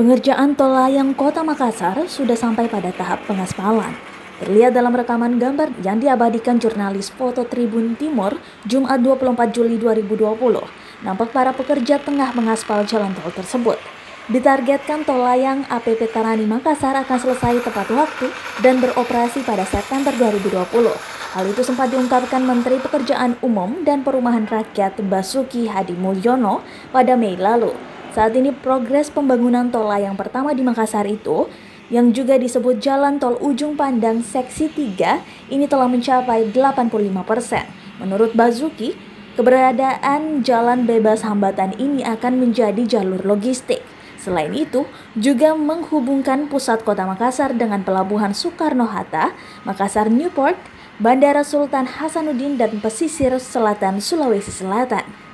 Pengerjaan tol layang Kota Makassar sudah sampai pada tahap pengaspalan. Terlihat dalam rekaman gambar yang diabadikan jurnalis Foto Tribun Timur, Jumat 24 Juli 2020. Nampak para pekerja tengah mengaspal jalan tol tersebut. Ditargetkan tol layang APP Tarani Makassar akan selesai tepat waktu dan beroperasi pada September 2020. Hal itu sempat diungkapkan Menteri Pekerjaan Umum dan Perumahan Rakyat Basuki Hadi Mulyono pada Mei lalu. Saat ini progres pembangunan tol layang pertama di Makassar itu, yang juga disebut Jalan Tol Ujung Pandang Seksi 3, ini telah mencapai 85%. Menurut Basuki, keberadaan jalan bebas hambatan ini akan menjadi jalur logistik. Selain itu, juga menghubungkan pusat kota Makassar dengan Pelabuhan Soekarno-Hatta, Makassar Newport, Bandara Sultan Hasanuddin dan pesisir selatan Sulawesi Selatan.